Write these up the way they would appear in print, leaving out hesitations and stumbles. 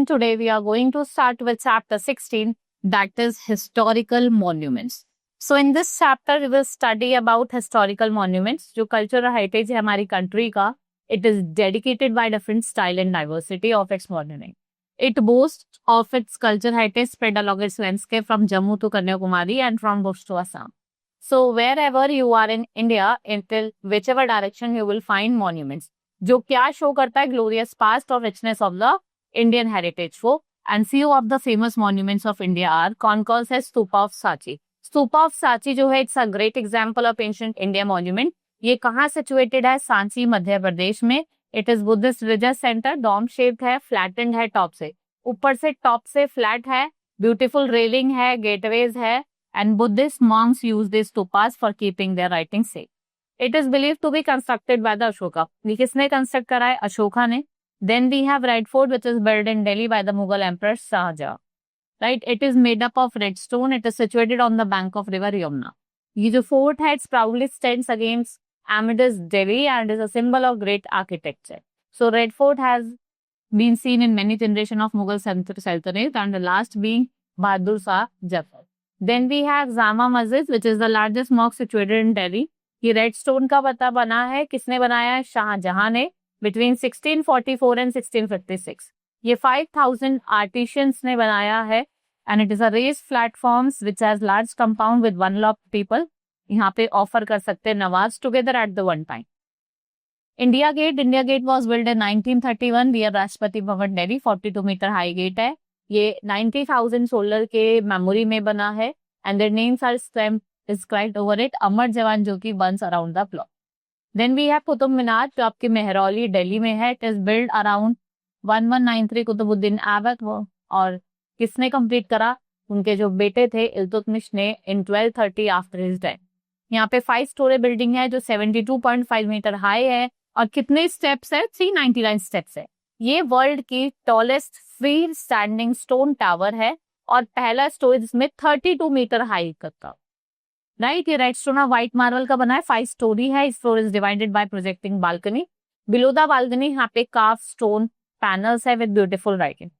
today we are going to start with chapter 16, that is historical monuments. So in this chapter we will study about historical monuments. जो cultural heritage है हमारी country का, it is dedicated by different style and diversity of its monument. It boasts of its cultural heritage spread along its landscape from Jammu to Kanyakumari and from Bush to Assam. So wherever you are in India, until whichever direction you will find monuments. जो क्या show करता है glorious past और richness of the Indian heritage को. And few of the famous monuments of India are कौन से stupa of Sanchi. Stupa of Sanchi जो है it's a great example of ancient India monument. ये कहाँ सिचुएटेड है? सांची मध्य प्रदेश में. It is Buddhist religious centre. Dome shaped है, फ्लैटेंड है टॉप से, ऊपर से टॉप से फ्लैट है, ब्यूटीफुल रेलिंग है, गेटवेज है and Buddhist Monks use this stupas for keeping their writing safe. It is believed to be constructed by the Ashoka. ये किसने कंस्ट्रक्ट करा है? अशोका ने. Then we have Red Fort which is built in Delhi by the Mughal Emperor Shahjahan. Right? It is made up of red stone. It is situated on the bank of river Yamuna. ये जो fort है, it proudly stands against amidst Delhi and is a symbol of great architecture. So Red Fort has been seen in many generations of Mughal Sultanate and the last being Bahadur Shah Zafar. Then we have Jama Masjid which is the largest mosque situated in Delhi. ये red stone का पता बना है. किसने बनाया है? शाहजहां ने. Between 1644 and 1656. ये 5000 आर्टिशियंस ने बनाया है and it is a raised platforms which has large compound with 1 lakh people. यहाँ पे ऑफर कर सकते हैं namaz together at the one time. India Gate was build in 1931 near Rashtrapati Bhavan Delhi. 42 metre high gate है. ये 90,000 सोलर के मेमोरी में बना है and their names are stamped described over it. Amar Jawan जो कि burns around the clock. Then we have Qutub Minar जो आपके मेहरौली दिल्ली में है. It is build around 1193 Qutubuddin Aibak. और किसने कंप्लीट करा? उनके जो बेटे थे इल्तुतमिश ने इन 1230 आफ्टर हिज डेथ. यहाँ पे 5 स्टोरी बिल्डिंग है जो 72.5 मीटर हाई है. और कितने स्टेप्स है? 399 स्टेप्स है. ये वर्ल्ड की tallest free standing stone tower है और पहला स्टोरी जिसमें 32 मीटर हाई का. राइट. ये रेड स्टोन और व्हाइट मार्बल का बना है. 5 स्टोरी है. इस floor is divided by projecting balcony. Below the balcony यहाँ पे कार्व स्टोन पैनल्स है with beautiful writing.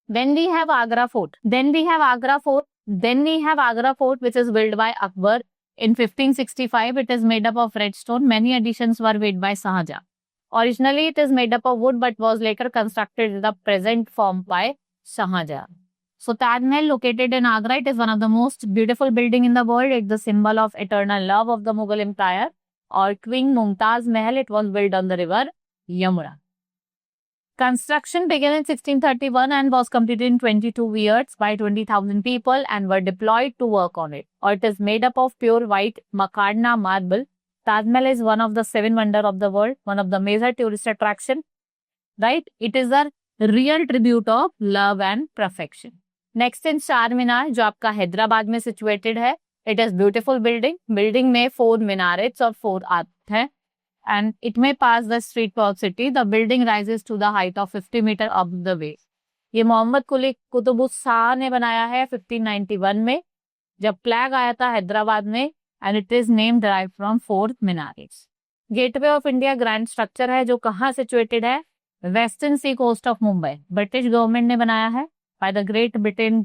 Then we have Agra fort. Then we have Agra Fort which is built by Akbar in 1565. It is made up of red stone. Many additions were made by Shahjahan. Originally it is made up of wood but was later constructed in the present form by Shahjahan. So Taj Mahal located in Agra, it is one of the most beautiful building in the world. It's the symbol of eternal love of the Mughal Empire. Or Queen Mumtaz Mahal, it was built on the river Yamuna. Construction began in 1631 and was completed in 22 years by 20,000 people and were deployed to work on it. Or it is made up of pure white Makarna marble. Taj Mahal is one of the 7 wonders of the world, one of the major tourist attraction. Right? It is a real tribute of love and perfection. Next in चार मीनार जो आपका हैदराबाद में situated है. It is beautiful building में 4 मीनारेट्स और 4 arch है and it में pass the street perk city. The building rises to the height of 50 metre up the way. ये मोहम्मद कुली कुतुबुस शाह ने बनाया है 1591 में जब प्लेग आया था हैदराबाद में and it is name derived from 4 minarets. Gateway of India grand structure है जो कहाँ सिचुएटेड है? Western sea coast of Mumbai. British government ने बनाया है by the Great Britain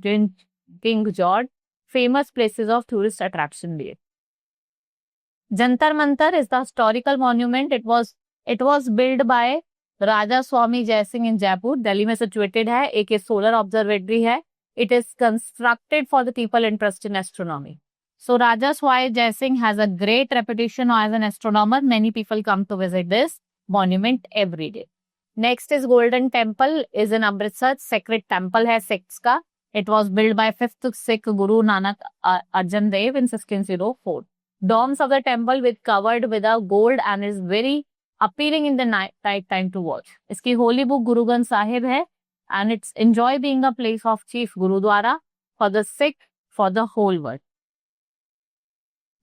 King George. Famous places of tourist attraction there. Jantar Mantar is the historical monument. It was built by Raja Swami Jai Singh in Jaipur. Delhi में situated है. एक solar observatory है. It is constructed for the people interested in astronomy. So Raja Swami Jai Singh has a great reputation as an astronomer. Many people come to visit this monument every day. Next is Golden Temple is in Amritsar. Sacred temple है Sikhs का. It was built by 5th Sikh Guru Nanak Arjan Dev in 1604. Domes of the temple with covered with a gold and is very appealing in the night time to watch. इसकी holy book Guru Granth Sahib है and it's enjoy being a place of chief Gurudwara for the Sikh for the whole world.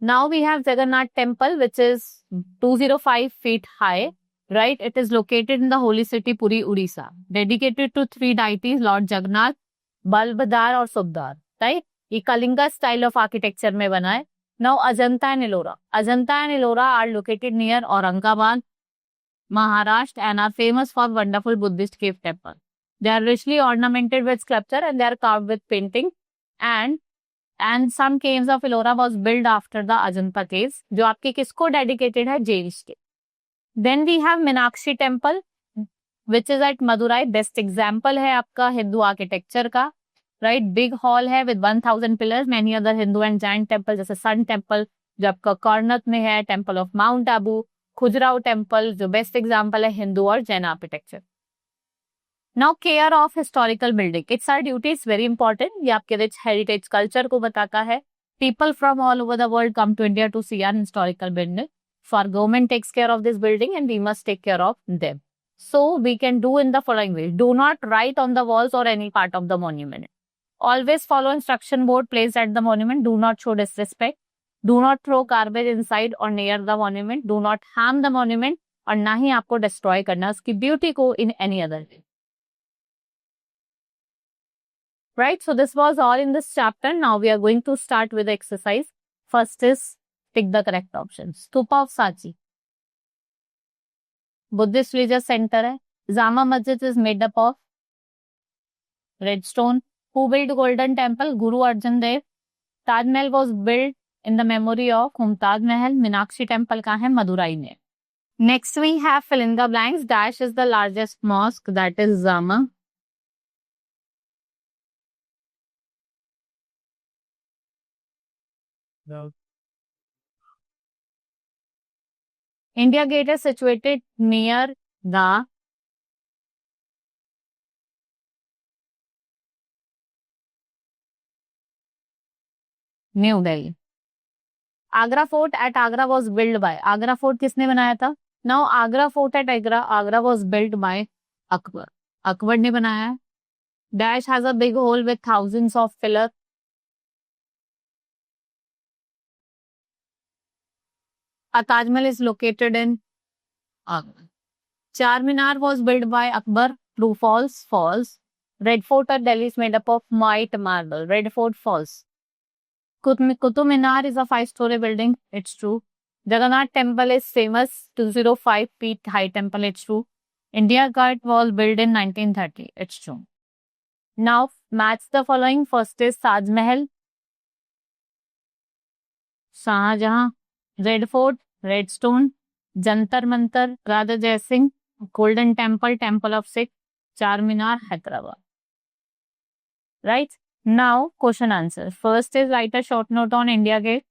Now we have Jagannath Temple which is 205 feet high. Right, it is located in the holy city Puri, Odisha. Dedicated to 3 deities, Lord Jagannath, Balbhadar और Subhadar. Right? ये Kalinga style of architecture में बना है. Now Ajanta and Ellora. Ajanta and Ellora are located near Aurangabad, Maharashtra and are famous for wonderful Buddhist cave temple. They are richly ornamented with sculpture and they are carved with painting. And some caves of Ellora was built after the Ajanta caves, जो आपके किसको dedicated है? Jains के. Then we have Meenakshi Temple, which is at Madurai. Best example है आपका Hindu architecture का. Right, big hall है with 1000 pillars. Many other Hindu and Jain temple जैसे Sun Temple जो आपका कर्नत में है, Temple of Mount Abu, Khajuraho Temple जो best example है हिंदू और Jain architecture. Now care of historical building. It's our duty. It's very important. ये आपके rich heritage culture को बताता है. People from all over the world come to India to see our historical building. So our government takes care of this building and we must take care of them. So we can do in the following way. Do not write on the walls or any part of the monument. Always follow instruction board placed at the monument. Do not show disrespect. Do not throw garbage inside or near the monument. Do not harm the monument. और ना ही आपको destroy करना उसकी beauty को in any other way. Right, so this was all in this chapter. Now we are going to start with the exercise. First is pick the correct options. Stupa of Sanchi. Buddhist religious center है. Jama Masjid is made up of red stone. Who built Golden Temple? Guru Arjan Dev. Taj Mahal was built in the memory of Mumtaz Mahal. Meenakshi Temple का है मदुराई में. Next we have fill in the blanks. Dash is the largest mosque, that is Jama. No. India Gate is situated near the New Delhi. Agra Fort at Agra was built by. Agra Fort किसने बनाया था? Now Agra Fort at Agra was built by Akbar. Akbar ने बनाया है. Dash has a big hole with thousands of pillars. A Taj Mahal is located in Agra. Charminar was built by Akbar. True, false, false. Red Fort at Delhi is made up of white marble. Red Fort, false. Qutub Minar is a 5-story building. It's true. Jagannath Temple is famous 205 feet high temple. It's true. India Gate was built in 1930. It's true. Now match the following. First is Taj Mahal, Shahjahan, Red Fort, Red Stone, Jantar Mantar, Radha Jai Singh, Golden Temple, Temple of Sikh, Charminar, Hyderabad. Right? Now, question answer. First is write a short note on India Gate.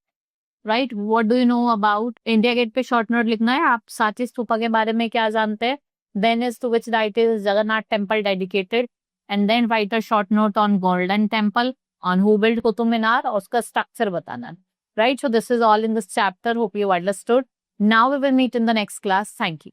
Right? What do you know about India Gate पे short note लिखना है. आप साची स्तूपा के बारे में क्या जानते हैं? Then is to which date is Jagannath Temple dedicated? And then write a short note on Golden Temple, on who built Qutub Minar, और उसका structure बताना. Right? So this is all in this chapter. Hope you understood. Now we will meet in the next class. Thank you.